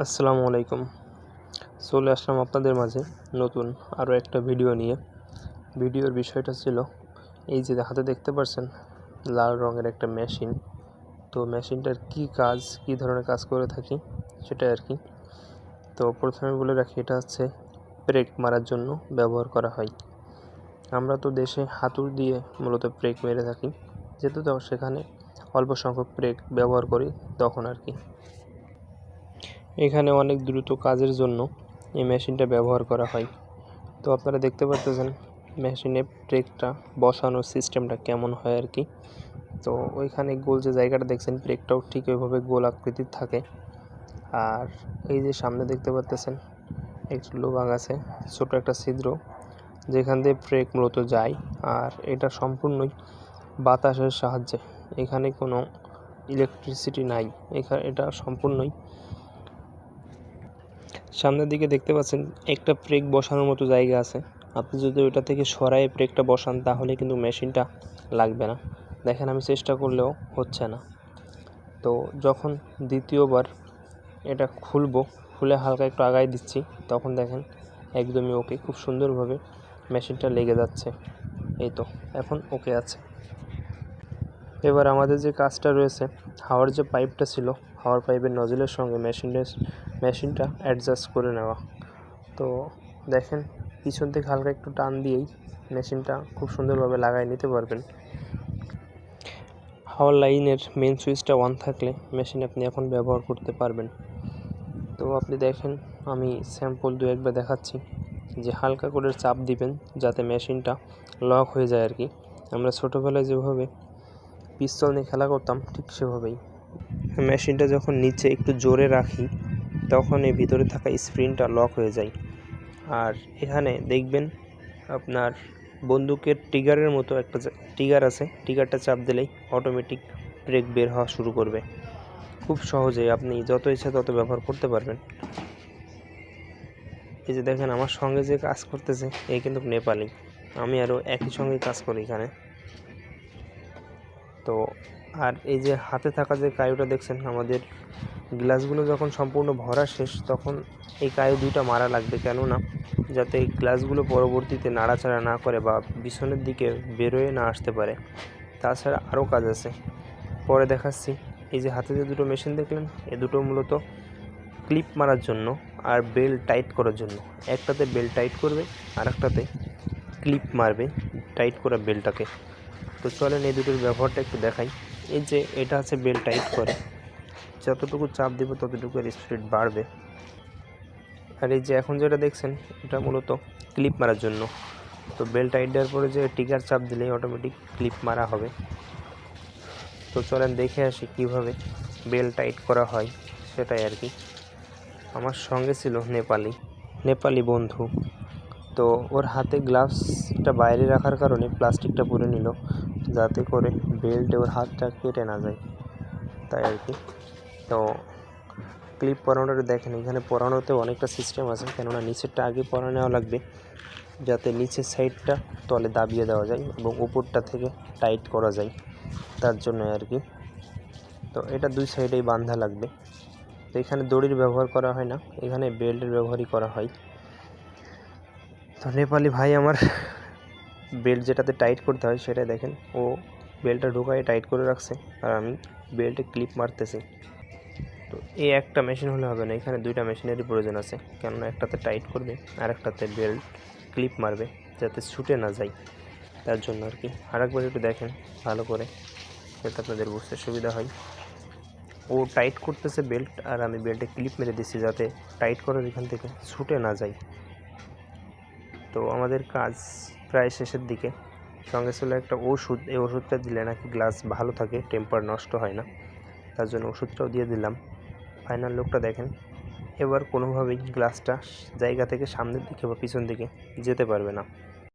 আসসালামু আলাইকুম। চলে আসলাম আপনাদের মাঝে নতুন আরও একটা ভিডিও নিয়ে। ভিডিওর বিষয়টা ছিল এই যে হাতে দেখতে পাচ্ছেন লাল রঙের একটা মেশিন। তো মেশিনটার কি কাজ, কি ধরনের কাজ করে থাকি সেটাই আর কি। তো প্রথমে বলে রাখি, এটা হচ্ছে ব্রেক মারার জন্য ব্যবহার করা হয়। আমরা তো দেশে হাতুড়ি দিয়ে মূলত ব্রেক মেরে থাকি, যেহেতু সেখানে অল্প সংখ্যক ব্রেক ব্যবহার করি তখন আর কি। এখানে অনেক দ্রুত কাজের জন্য এই মেশিনটা ব্যবহার করা হয়। তো আপনারা দেখতে পাচ্ছেন মেশিনে ব্রেকটা বসানোর সিস্টেমটা কেমন হয় আর কি। তো ওইখানে গোল যে জায়গাটা দেখছেন, ব্রেকটাও ঠিক ওইভাবে গোল আকৃতির থাকে। আর এই যে সামনে দেখতে পাচ্ছেন একটু লোবাং আছে, ছোট একটা ছিদ্র যেখান দিয়ে ব্রেক মূলত যায়। আর এটা সম্পূর্ণই বাতাসের সাহায্যে, এখানে কোনো ইলেকট্রিসিটি নাই। এটা সম্পূর্ণই সামনের দিকে দেখতে পাচ্ছেন একটা ব্রেক বসানোর মতো জায়গা আছে। আপনি যদি ওইটা থেকে সরাই ব্রেকটা বসান তাহলে কিন্তু মেশিনটা লাগবে না। দেখেন আমি চেষ্টা করলেও হচ্ছে না। তো যখন দ্বিতীয়বার এটা খুলে হালকা একটু আগায় দিচ্ছি, তখন দেখেন একদমই ওকে, খুব সুন্দরভাবে মেশিনটা লেগে যাচ্ছে। এই তো এখন ওকে আছে। এবার আমাদের যে কাজটা রয়েছে, হাওয়ার যে পাইপটা ছিল, হাওয়ার পাইপের নজলের সঙ্গে মেশিনটা অ্যাডজাস্ট করে নেওয়া। তো দেখেন পিছন থেকে হালকা একটু টান দিয়েই মেশিনটা খুব সুন্দরভাবে লাগাই নিতে পারবেন। হাওয়ার লাইনের মেন সুইচটা অন থাকলে মেশিন আপনি এখন ব্যবহার করতে পারবেন। তো আপনি দেখেন, আমি স্যাম্পল দু একবার দেখাচ্ছি যে হালকা করে চাপ দিবেন যাতে মেশিনটা লক হয়ে যায় আর কি। আমরা ছোটোবেলায় যেভাবে পিস্তল নিয়ে খেলা করতাম ঠিক সেভাবেই মেশিনটা যখন নিচে একটু জোরে রাখি তখন এই ভিতরে থাকা স্প্রিংটা লক হয়ে যায়। আর এখানে দেখবেন আপনার বন্দুকের ট্রিগারের মতো একটা ট্রিগার আছে, ট্রিগারটা চাপ দিলেই অটোমেটিক ব্রেক বের হওয়া শুরু করবে। খুব সহজেই আপনি যত ইচ্ছা তত ব্যবহার করতে পারবেন। এই যে দেখেন আমার সঙ্গে যে কাজ করতেছে এই কিন্তু নেপালি, আমি আরও একই সঙ্গে কাজ করি এখানে। তো আর এই যে হাতে থাকা যে কায়ুটা দেখছেন, আমাদের গ্লাসগুলো যখন সম্পূর্ণ ভরা শেষ তখন এই কায়ু দুইটা মারা লাগবে, কেননা যাতে এই গ্লাসগুলো পরবর্তীতে নাড়াচাড়া না করে বা পিছনের দিকে বেরোয় না আসতে পারে। তাছাড়া আরও কাজ আছে, পরে দেখাচ্ছি। এই যে হাতে যে দুটো মেশিন দেখলেন, এ দুটো মূলত ক্লিপ মারার জন্য আর বেল্ট টাইট করার জন্য। একটাতে বেল্ট টাইট করবে আর একটাতে ক্লিপ মারবে টাইট করা বেল্টটাকে। তো চলেন এই দুটোর ব্যবহারটা একটু দেখাই। এই যে এটা হচ্ছে বেল্ট টাইট করে, যতটুকু চাপ দেবে ততটুকু এর স্পিড বাড়বে। আর এই যে এখন যেটা দেখছেন এটা মূলত ক্লিপ মারার জন্য। তো বেল্ট টাইট দেওয়ার পরে যে ট্রিগার চাপ দিলেই অটোমেটিক ক্লিপ মারা হবে। তো চলেন দেখে আসি কীভাবে বেল্ট টাইট করা হয় সেটাই আর কি। আমার সঙ্গে ছিল নেপালি বন্ধু। তো ওর হাতে গ্লাভসটা বাইরে রাখার কারণে প্লাস্টিকটা পরে নিল যাতে করে বেল্টে ওর হাতটা কেটে না যায়, তাই আর কি। তো ক্লিপ পরানোটা দেখেন, এখানে পরানোতে অনেকটা সিস্টেম আছে, কেননা নিচেরটা আগে পরা নেওয়া লাগবে যাতে নিচের সাইডটা তলে দাবিয়ে দেওয়া যায় এবং উপরটা থেকে টাইট করা যায়, তার জন্য আর কি। তো এটা দুই সাইডেই বাঁধা লাগবে। তো এখানে দড়ির ব্যবহার করা হয় না, এখানে বেল্টের ব্যবহারই করা হয়। তো নেপালি ভাই আমার বেল্ট যেটাতে টাইট করতে হয় সেটাই দেখেন, ও বেল্টটা ঢোকায় টাইট করে রাখছে আর আমি বেল্টে ক্লিপ মারতেছি। তো এই একটা মেশিন হলে হবে না, এখানে দুইটা মেশিনেরই প্রয়োজন আছে, কেননা একটাতে টাইট করবে আর একটাতে বেল্ট ক্লিপ মারবে যাতে ছুটে না যায়, তার জন্য আর কি। আরেকবার একটু দেখেন ভালো করে যাতে আপনাদের বুঝতে সুবিধা হয়। ও টাইট করতেছে বেল্ট আর আমি বেল্টে ক্লিপ মেরে দিচ্ছি যাতে টাইট করার এখান থেকে ছুটে না যায়। তো আমাদের কাজ প্রায় শেষের দিকে। সঙ্গে ছিল একটা ওষুধ, এই ওষুধটা দিলে নাকি গ্লাস ভালো থাকে, টেম্পার নষ্ট হয় না, তার জন্য ওষুধটাও দিয়ে দিলাম। ফাইনাল লুকটা দেখেন। এবার কোনোভাবেই গ্লাসটা জায়গা থেকে সামনের দিকে বা পিছন দিকে যেতে পারবে না।